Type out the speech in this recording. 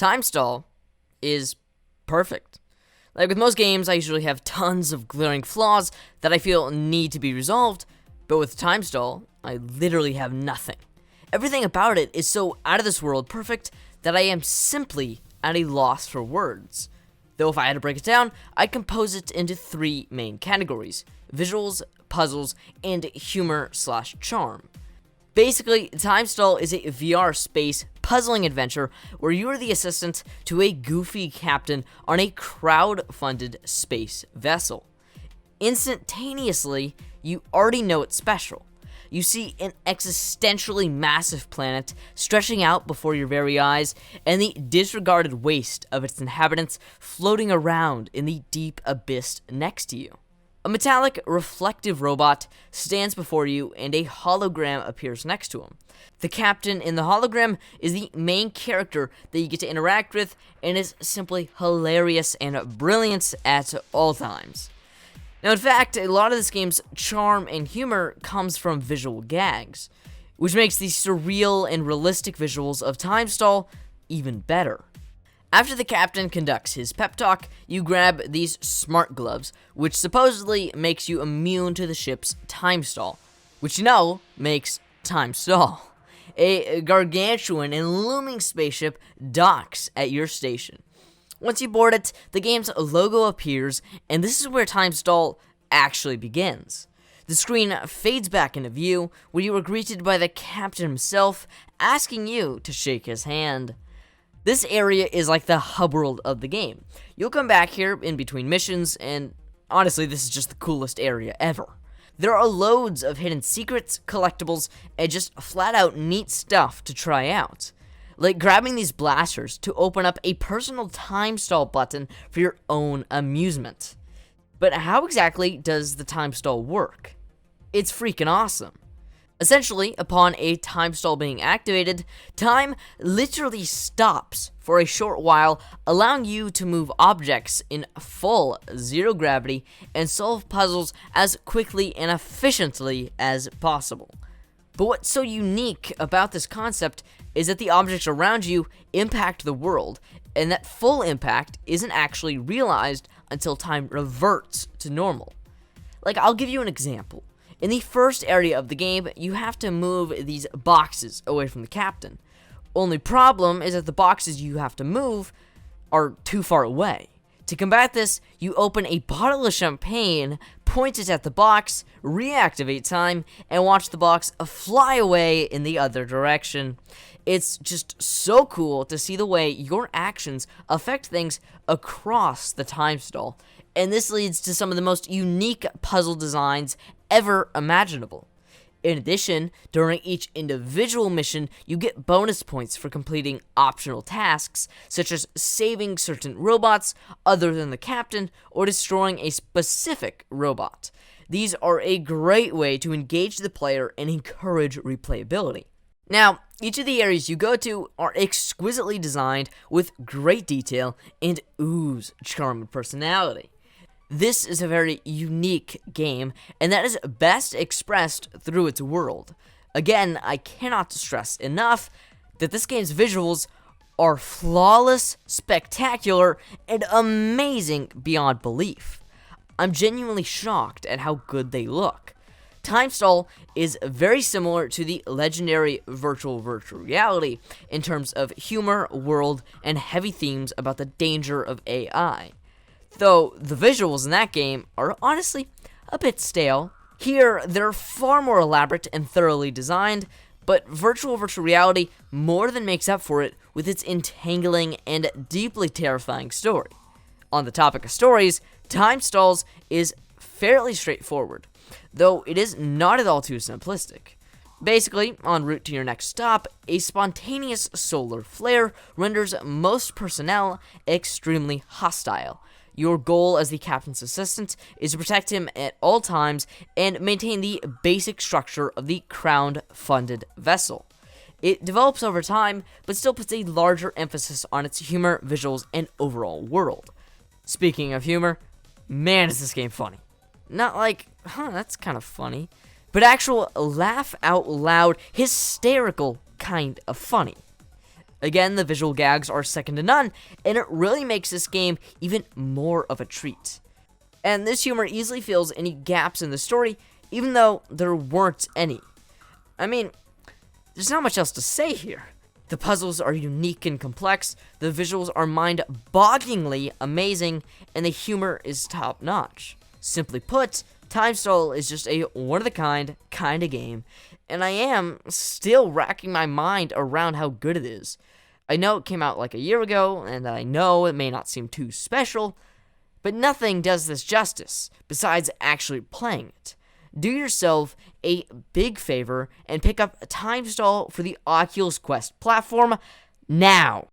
Time stall is perfect. Like with most games, I usually have tons of glaring flaws that I feel need to be resolved, but with time stall, I literally have nothing. Everything about it is so out of this world perfect that I am simply at a loss for words. Though if I had to break it down, I'd compose it into three main categories: visuals, puzzles, and humor/charm. Basically, Time Stall is a VR space puzzling adventure where you are the assistant to a goofy captain on a crowd-funded space vessel. Instantaneously, you already know it's special. You see an existentially massive planet stretching out before your very eyes, and the disregarded waste of its inhabitants floating around in the deep abyss next to you. A metallic, reflective robot stands before you, and a hologram appears next to him. The captain in the hologram is the main character that you get to interact with, and is simply hilarious and brilliant at all times. Now, in fact, a lot of this game's charm and humor comes from visual gags, which makes the surreal and realistic visuals of Time Stall even better. After the captain conducts his pep talk, you grab these smart gloves, which supposedly makes you immune to the ship's time stall, which you know makes time stall. A gargantuan and looming spaceship docks at your station. Once you board it, the game's logo appears, and this is where time stall actually begins. The screen fades back into view, where you are greeted by the captain himself, asking you to shake his hand. This area is like the hub world of the game. You'll come back here in between missions, and honestly, this is just the coolest area ever. There are loads of hidden secrets, collectibles, and just flat out neat stuff to try out. Like grabbing these blasters to open up a personal time stall button for your own amusement. But how exactly does the time stall work? It's freaking awesome. Essentially, upon a time stall being activated, time literally stops for a short while, allowing you to move objects in full zero gravity and solve puzzles as quickly and efficiently as possible. But what's so unique about this concept is that the objects around you impact the world, and that full impact isn't actually realized until time reverts to normal. Like, I'll give you an example. In the first area of the game, you have to move these boxes away from the captain. Only problem is that the boxes you have to move are too far away. To combat this, you open a bottle of champagne, point it at the box, reactivate time, and watch the box fly away in the other direction. It's just so cool to see the way your actions affect things across the time stall, and this leads to some of the most unique puzzle designs ever imaginable. In addition, during each individual mission, you get bonus points for completing optional tasks, such as saving certain robots other than the captain, or destroying a specific robot. These are a great way to engage the player and encourage replayability. Now, each of the areas you go to are exquisitely designed with great detail and ooze charm and personality. This is a very unique game, and that is best expressed through its world. Again, I cannot stress enough that this game's visuals are flawless, spectacular, and amazing beyond belief. I'm genuinely shocked at how good they look. Time Stall is very similar to the legendary virtual reality in terms of humor, world, and heavy themes about the danger of AI. Though the visuals in that game are honestly a bit stale. Here, they're far more elaborate and thoroughly designed, but virtual reality more than makes up for it with its entangling and deeply terrifying story. On the topic of stories, Time Stalls is fairly straightforward, though it is not at all too simplistic. Basically, en route to your next stop, a spontaneous solar flare renders most personnel extremely hostile. Your goal as the captain's assistant is to protect him at all times and maintain the basic structure of the crowd-funded vessel. It develops over time, but still puts a larger emphasis on its humor, visuals, and overall world. Speaking of humor, man is this game funny. Not like, that's kind of funny, but actual laugh-out-loud, hysterical kind of funny. Again, the visual gags are second to none, and it really makes this game even more of a treat. And this humor easily fills any gaps in the story, even though there weren't any. I mean, there's not much else to say here. The puzzles are unique and complex, the visuals are mind-bogglingly amazing, and the humor is top-notch. Simply put, Time Stall is just a one-of-the-kind kind of game, and I am still racking my mind around how good it is. I know it came out like a year ago, and I know it may not seem too special, but nothing does this justice besides actually playing it. Do yourself a big favor and pick up Time Stall for the Oculus Quest platform now.